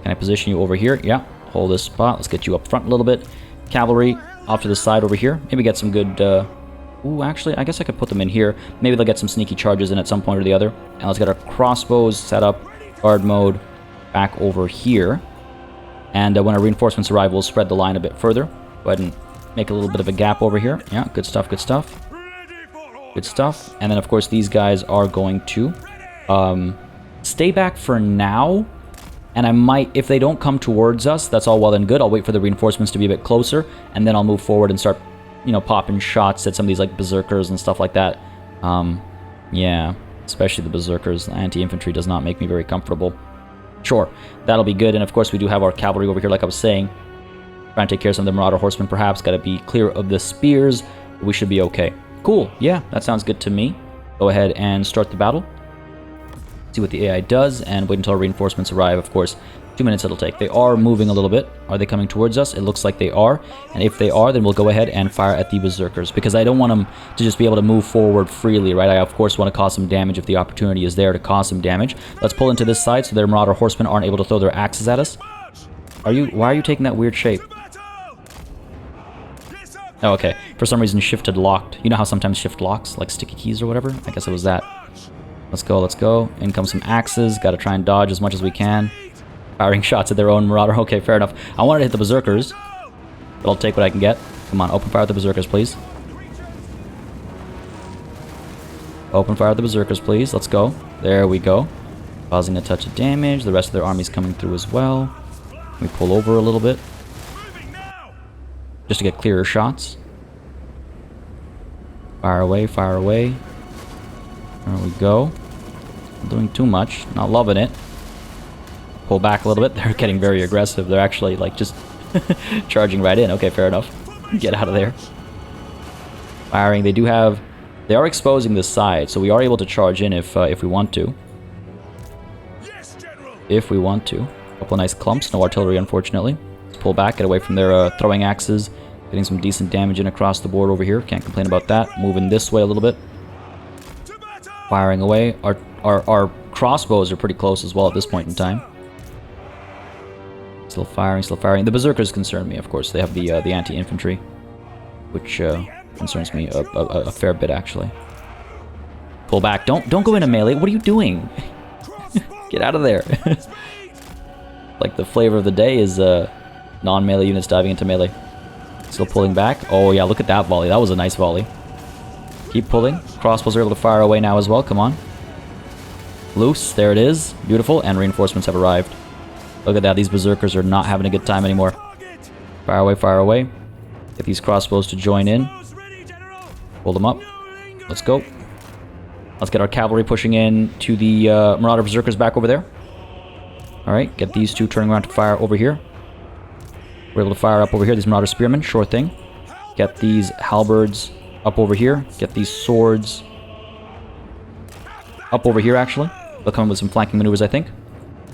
Can I position you over here? Yeah. Hold this spot. Let's get you up front a little bit. Cavalry off to the side over here. Maybe get some good... Ooh, actually, I guess I could put them in here. Maybe they'll get some sneaky charges in at some point or the other. And let's get our crossbows set up. Guard mode back over here. And when our reinforcements arrive, we'll spread the line a bit further. Go ahead and make a little bit of a gap over here. Yeah, good stuff, good stuff. Good stuff. And then, of course, these guys are going to stay back for now. And I might, if they don't come towards us, that's all well and good. I'll wait for the reinforcements to be a bit closer, and then I'll move forward and start, you know, popping shots at some of these, like, berserkers and stuff like that. Yeah, especially the berserkers. The anti-infantry does not make me very comfortable. Sure, that'll be good. And, of course, we do have our cavalry over here, like I was saying. Trying to take care of some of the marauder horsemen, perhaps. Got to be clear of the spears. We should be okay. Cool. Yeah, that sounds good to me. Go ahead and start the battle. See what the AI does, and wait until our reinforcements arrive. Of course, 2 minutes it'll take. They are moving a little bit. Are they coming towards us? It looks like they are. And if they are, then we'll go ahead and fire at the berserkers, because I don't want them to just be able to move forward freely, right? I, of course, want to cause some damage if the opportunity is there to cause some damage. Let's pull into this side so their marauder horsemen aren't able to throw their axes at us. Why are you taking that weird shape? Oh, okay. For some reason, shifted locked. You know how sometimes shift locks, like sticky keys or whatever? I guess it was that. Let's go, let's go. In come some axes. Gotta try and dodge as much as we can. Firing shots at their own marauder. Okay, fair enough. I wanted to hit the berserkers, but I'll take what I can get. Come on, open fire at the berserkers, please. Open fire at the berserkers, please. Let's go. There we go. Causing a touch of damage. The rest of their army's coming through as well. We pull over a little bit, just to get clearer shots. Fire away, fire away. There we go. Not doing too much. Not loving it. Pull back a little bit. They're getting very aggressive. They're actually, like, just charging right in. Okay, fair enough. Get out of there. Firing. They do have... They are exposing the side, so we are able to charge in if we want to. If we want to. A couple of nice clumps. No artillery, unfortunately. Let's pull back. Get away from their throwing axes. Getting some decent damage in across the board over here. Can't complain about that. Moving this way a little bit. Firing away. Our crossbows are pretty close as well at this point in time. Still firing, still firing. The berserkers concern me, of course. They have the anti-infantry, which concerns me a fair bit, actually. Pull back. Don't go into melee. What are you doing? Get out of there. Like, the flavor of the day is non-melee units diving into melee. Still pulling back. Oh yeah, look at that volley. That was a nice volley. Keep pulling. Crossbows are able to fire away now as well. Come on. Loose. There it is. Beautiful. And reinforcements have arrived. Look at that. These berserkers are not having a good time anymore. Fire away, fire away. Get these crossbows to join in. Pull them up. Let's go. Let's get our cavalry pushing in to the marauder berserkers back over there. Alright, get these two turning around to fire over here. We're able to fire up over here. These marauder spearmen. Sure thing. Get these halberds up over here. Get these swords up over here, actually. They'll come with some flanking maneuvers, I think.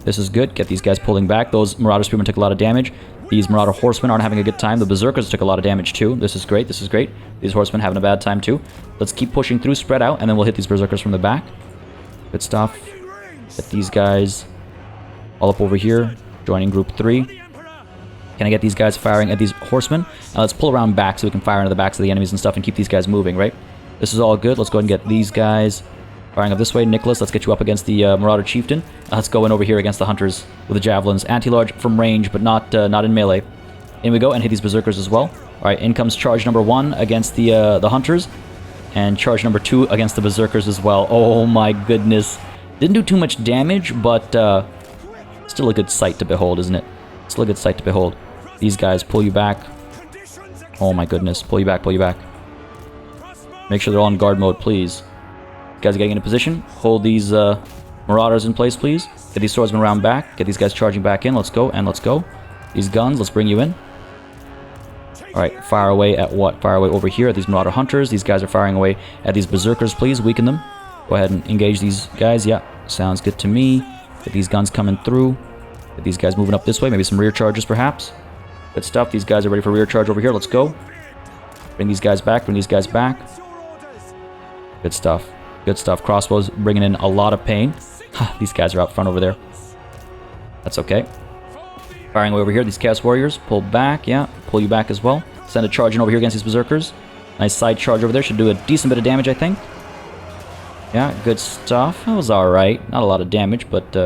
This is good. Get these guys pulling back. Those marauder spearmen took a lot of damage. These marauder horsemen aren't having a good time. The berserkers took a lot of damage, too. This is great. This is great. These horsemen having a bad time, too. Let's keep pushing through, spread out, and then we'll hit these berserkers from the back. Good stuff. Get these guys all up over here. Joining group 3. Can I get these guys firing at these horsemen? Now let's pull around back so we can fire into the backs of the enemies and stuff and keep these guys moving, right? This is all good. Let's go ahead and get these guys firing up this way. Nicholas, let's get you up against the Marauder Chieftain. Let's go in over here against the Hunters with the Javelins. Anti-large from range, but not in melee. In we go, and hit these Berserkers as well. Alright, in comes charge number 1 against the Hunters. And charge number 2 against the Berserkers as well. Oh my goodness. Didn't do too much damage, but still a good sight to behold, isn't it? Still a good sight to behold. These guys pull you back. Oh my goodness. Pull you back, pull you back. Make sure they're all in guard mode, please. Guys are getting into position. Hold these Marauders in place, please. Get these swordsmen around back. Get these guys charging back in. Let's go, and let's go. These guns, let's bring you in. Alright, fire away at what? Fire away over here at these Marauder Hunters. These guys are firing away at these Berserkers, please. Weaken them. Go ahead and engage these guys. Yeah, sounds good to me. Get these guns coming through. Get these guys moving up this way. Maybe some rear charges, perhaps. Good stuff. These guys are ready for rear charge over here. Let's go. Bring these guys back. Bring these guys back. Good stuff. Good stuff. Crossbows bringing in a lot of pain. These guys are out front over there. That's okay. Firing away over here. These Chaos Warriors. Pull back. Yeah. Pull you back as well. Send a charge in over here against these Berserkers. Nice side charge over there. Should do a decent bit of damage, I think. Yeah. Good stuff. That was alright. Not a lot of damage, but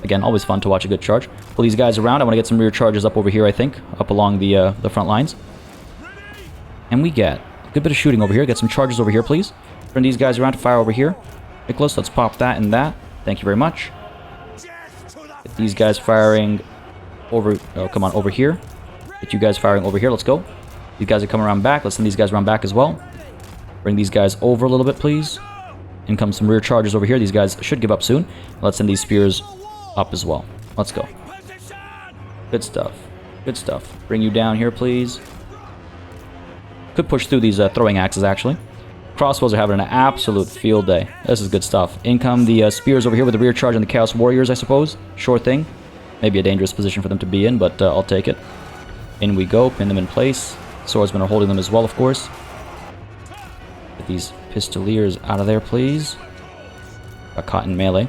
again, always fun to watch a good charge. Pull these guys around. I want to get some rear charges up over here, I think. Up along the front lines. And we get a good bit of shooting over here. Get some charges over here, please. Turn these guys around to fire over here. Nicholas, let's pop that and that. Thank you very much. Get these guys firing over... Oh, come on, over here. Get you guys firing over here. Let's go. These guys are coming around back. Let's send these guys around back as well. Bring these guys over a little bit, please. In comes some rear chargers over here. These guys should give up soon. Let's send these spears up as well. Let's go. Good stuff. Good stuff. Bring you down here, please. Could push through these throwing axes, actually. Crossbows are having an absolute field day. This is good stuff. In come the spears over here with the rear charge and the Chaos Warriors, I suppose. Sure thing. Maybe a dangerous position for them to be in, but I'll take it. In we go. Pin them in place. Swordsmen are holding them as well, of course. Get these Pistoliers out of there, please. Got caught in melee,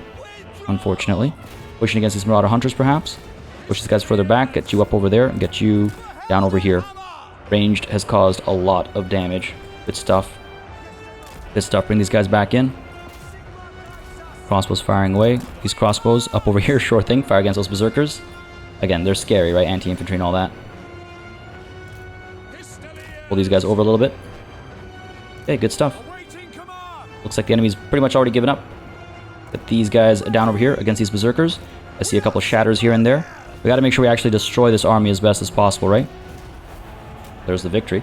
unfortunately. Pushing against these Marauder Hunters, perhaps. Push these guys further back. Get you up over there and get you down over here. Ranged has caused a lot of damage. Good stuff. Good stuff. Bring these guys back in. Crossbows firing away. These crossbows up over here. Sure thing. Fire against those Berserkers. Again, they're scary, right? Anti-infantry and all that. Pull these guys over a little bit. Okay, good stuff. Looks like the enemy's pretty much already given up. Get these guys down over here against these Berserkers. I see a couple shatters here and there. We got to make sure we actually destroy this army as best as possible, right? There's the victory.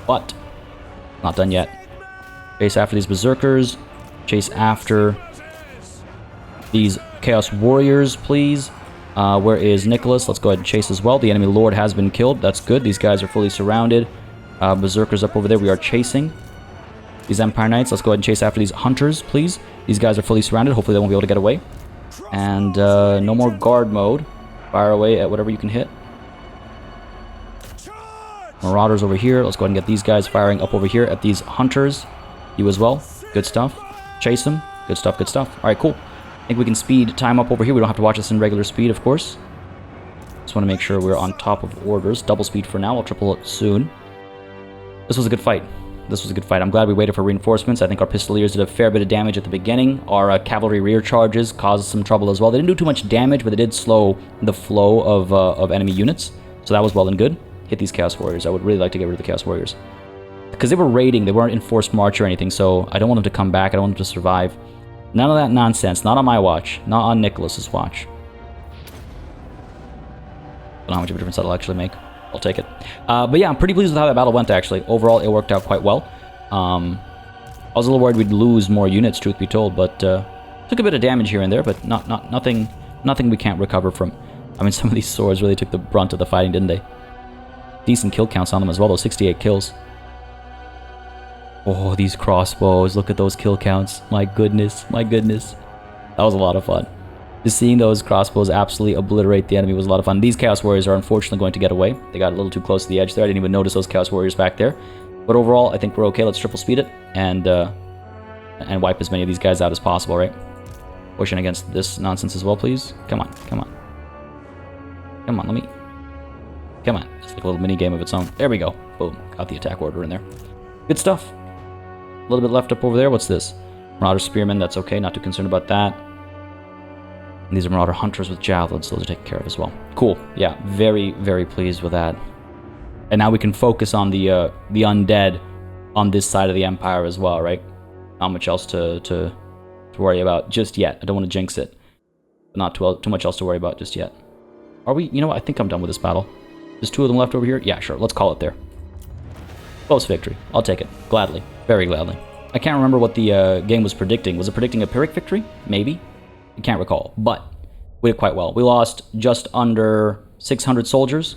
But not done yet. Chase after these Berserkers. Chase after these Chaos Warriors, please. Where is Nicholas? Let's go ahead and chase as well. The enemy Lord has been killed. That's good. These guys are fully surrounded. Berserkers up over there. We are chasing these Empire Knights. Let's go ahead and chase after these Hunters, please. These guys are fully surrounded. Hopefully they won't be able to get away. And no more guard mode. Fire away at whatever you can hit. Marauders over here. Let's go ahead and get these guys firing up over here at these Hunters. You as well. Good stuff. Chase them. Good stuff, good stuff. Alright, cool. I think we can speed time up over here. We don't have to watch this in regular speed, of course. Just want to make sure we're on top of orders. Double speed for now. I'll triple it soon. This was a good fight. This was a good fight. I'm glad we waited for reinforcements. I think our Pistoliers did a fair bit of damage at the beginning. Our cavalry rear charges caused some trouble as well. They didn't do too much damage, but they did slow the flow of enemy units. So that was well and good. Hit these Chaos Warriors. I would really like to get rid of the Chaos Warriors. Because they were raiding. They weren't in forced march or anything, so I don't want them to come back. I don't want them to survive. None of that nonsense. Not on my watch. Not on Nicholas's watch. Don't know how much of a difference that'll actually make. I'll take it. But yeah, I'm pretty pleased with how that battle went, actually. Overall, it worked out quite well. I was a little worried we'd lose more units, truth be told, but took a bit of damage here and there, but nothing we can't recover from. I mean, some of these swords really took the brunt of the fighting, didn't they? Decent kill counts on them as well, those 68 kills. Oh, these crossbows. Look at those kill counts. My goodness. My goodness. That was a lot of fun. Just seeing those crossbows absolutely obliterate the enemy was a lot of fun. These Chaos Warriors are unfortunately going to get away. They got a little too close to the edge there. I didn't even notice those Chaos Warriors back there. But overall, I think we're okay. Let's triple speed it and wipe as many of these guys out as possible, right? Pushing against this nonsense as well, please. Come on. Come on. Come on, let me... Come on. It's like a little mini game of its own. There we go. Boom. Got the attack order in there. Good stuff. A little bit left up over there. What's this? Marauder Spearmen. That's okay. Not too concerned about that. And these are Marauder Hunters with Javelins. Those are taken care of as well. Cool. Yeah. Very, very pleased with that. And now we can focus on the undead on this side of the Empire as well, right? Not much else to worry about just yet. I don't want to jinx it. But not too much else to worry about just yet. Are we? You know what? I think I'm done with this battle. There's 2 of them left over here. Yeah, sure. Let's call it there. Close victory. I'll take it. Gladly. Very gladly. I can't remember what the game was predicting. Was it predicting a Pyrrhic victory? Maybe. I can't recall. But we did quite well. We lost just under 600 soldiers.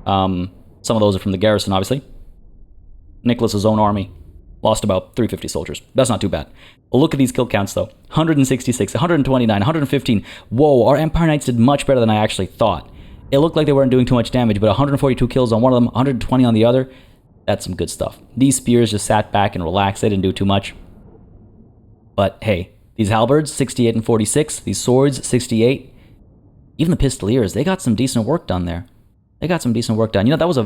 Some of those are from the garrison, obviously. Nicholas's own army lost about 350 soldiers. That's not too bad. Well, look at these kill counts, though. 166, 129, 115. Whoa, our Empire Knights did much better than I actually thought. It looked like they weren't doing too much damage, but 142 kills on one of them, 120 on the other. That's some good stuff. These spears just sat back and relaxed. They didn't do too much. But hey, these halberds, 68 and 46. These swords, 68. Even the pistoliers, they got some decent work done there. They got some decent work done. You know, that was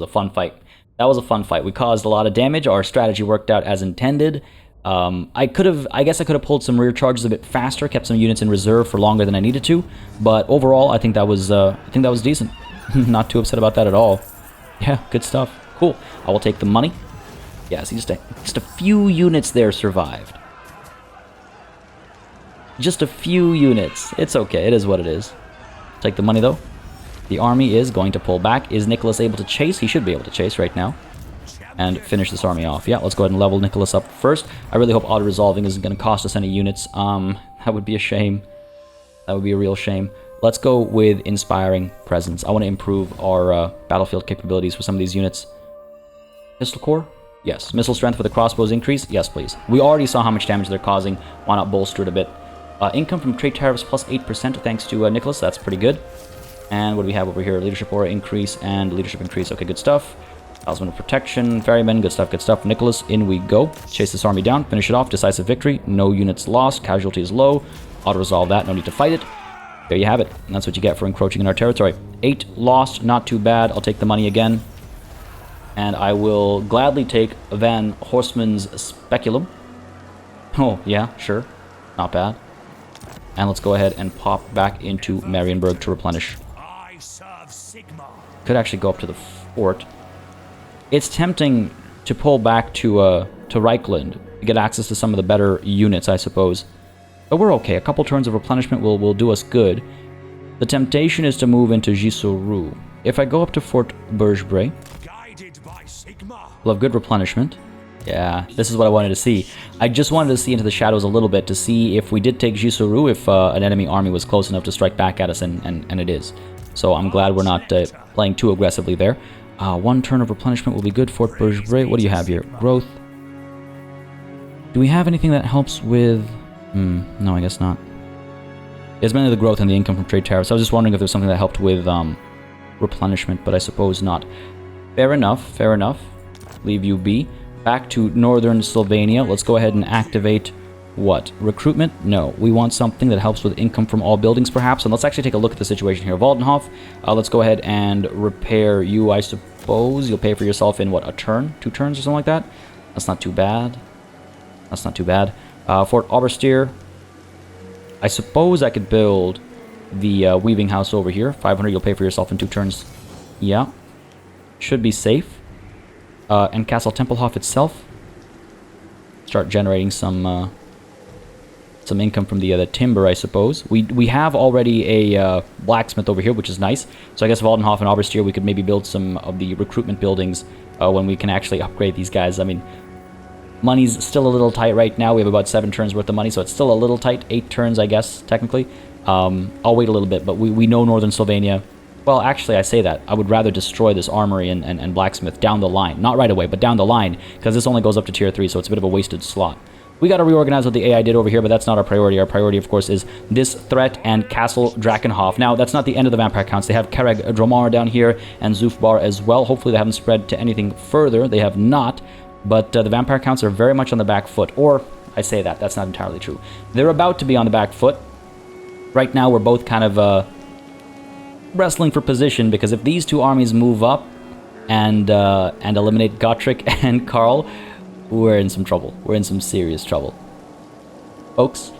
a fun fight. That was a fun fight. We caused a lot of damage. Our strategy worked out as intended. I guess I could have pulled some rear charges a bit faster, kept some units in reserve for longer than I needed to. But overall, I think that was decent. Not too upset about that at all. Yeah, good stuff. Cool. I will take the money. Yeah, see, just a few units there survived. Just a few units. It's okay. It is what it is. Take the money, though. The army is going to pull back. Is Nicholas able to chase? He should be able to chase right now. And finish this army off. Yeah, let's go ahead and level Nicholas up first. I really hope auto-resolving isn't going to cost us any units. That would be a shame. That would be a real shame. Let's go with Inspiring Presence. I want to improve our battlefield capabilities for some of these units. Pistol Core? Yes. Missile Strength with the crossbows increase? Yes, please. We already saw how much damage they're causing. Why not bolster it a bit? Income from trade tariffs plus 8% thanks to Nicholas. That's pretty good. And what do we have over here? Leadership Aura increase and leadership increase. Okay, good stuff. Talisman of Protection, Ferryman, good stuff, good stuff. Nicholas, in we go. Chase this army down, finish it off. Decisive victory. No units lost. Casualties low. Auto-resolve that. No need to fight it. There you have it. And that's what you get for encroaching in our territory. 8 lost. Not too bad. I'll take the money again. And I will gladly take Van Horstman's Speculum. Oh, yeah, sure. Not bad. And let's go ahead and pop back into Marienburg to replenish. I serve Sigma. Could actually go up to the fort. It's tempting to pull back to Reichland to get access to some of the better units, I suppose. But we're okay. A couple turns of replenishment will do us good. The temptation is to move into Gisuru. If I go up to Fort Bergebray, Guided by Sigma. we'll have good replenishment. Yeah, this is what I wanted to see. I just wanted to see into the shadows a little bit to see if we did take Gisuru, if an enemy army was close enough to strike back at us, and it is. So I'm glad we're not playing too aggressively there. 1 turn of replenishment will be good. Fort Bergebray. What do you have here? Growth. Do we have anything that helps with... no, I guess not. It's mainly the growth and the income from trade tariffs. I was just wondering if there's something that helped with replenishment, but I suppose not. Fair enough, fair enough. Leave you be. Back to northern Sylvania. Let's go ahead and activate... what? Recruitment? No. We want something that helps with income from all buildings, perhaps. And let's actually take a look at the situation here. Waldenhof, let's go ahead and repair you, I suppose. You'll pay for yourself in, what, a turn? 2 turns or something like that? That's not too bad. That's not too bad. Fort Oberstier. I suppose I could build the weaving house over here. 500, you'll pay for yourself in 2 turns. Yeah. Should be safe. And Castle Tempelhof itself. Start generating some income from the timber, I suppose. We have already a blacksmith over here, which is nice. So I guess Waldenhof and Oberstier, we could maybe build some of the recruitment buildings when we can actually upgrade these guys. I mean, money's still a little tight right now. We have about 7 turns worth of money, so it's still a little tight. 8 turns, I guess, technically. I'll wait a little bit, but we know Northern Sylvania. Well, actually, I say that. I would rather destroy this armory and blacksmith down the line. Not right away, but down the line, because this only goes up to tier 3, so it's a bit of a wasted slot. We got to reorganize what the AI did over here, but that's not our priority. Our priority, of course, is this threat and Castle Drakenhof. Now, that's not the end of the vampire counts. They have Kereg Dromar down here and Zufbar as well. Hopefully, they haven't spread to anything further. They have not, but the vampire counts are very much on the back foot. Or, I say that. That's not entirely true. They're about to be on the back foot. Right now, we're both kind of wrestling for position, because if these 2 armies move up and eliminate Gottrick and Karl, we're in some trouble. We're in some serious trouble. Folks,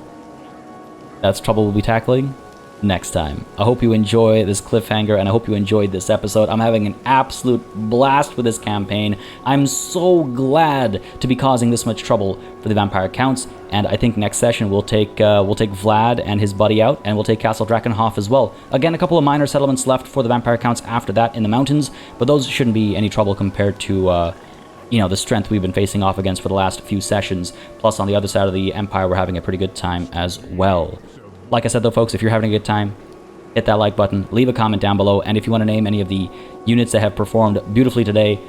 that's trouble we'll be tackling next time. I hope you enjoy this cliffhanger, and I hope you enjoyed this episode. I'm having an absolute blast with this campaign. I'm so glad to be causing this much trouble for the vampire counts, and I think next session we'll take Vlad and his buddy out, and we'll take Castle Drakenhof as well. Again, a couple of minor settlements left for the vampire counts after that in the mountains, but those shouldn't be any trouble compared to the strength we've been facing off against for the last few sessions. Plus, on the other side of the Empire, we're having a pretty good time as well. Like I said, though, folks, if you're having a good time, hit that like button, leave a comment down below, and if you want to name any of the units that have performed beautifully today,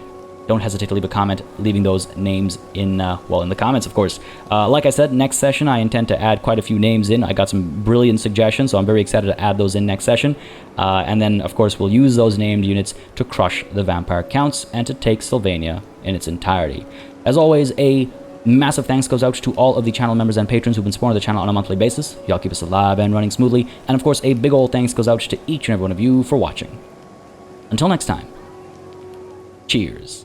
don't hesitate to leave a comment, leaving those names in the comments, of course. Like I said, next session, I intend to add quite a few names in. I got some brilliant suggestions, so I'm very excited to add those in next session. And then, of course, we'll use those named units to crush the vampire counts and to take Sylvania in its entirety. As always, a massive thanks goes out to all of the channel members and patrons who've been supporting the channel on a monthly basis. Y'all keep us alive and running smoothly. And of course, a big old thanks goes out to each and every one of you for watching. Until next time, cheers.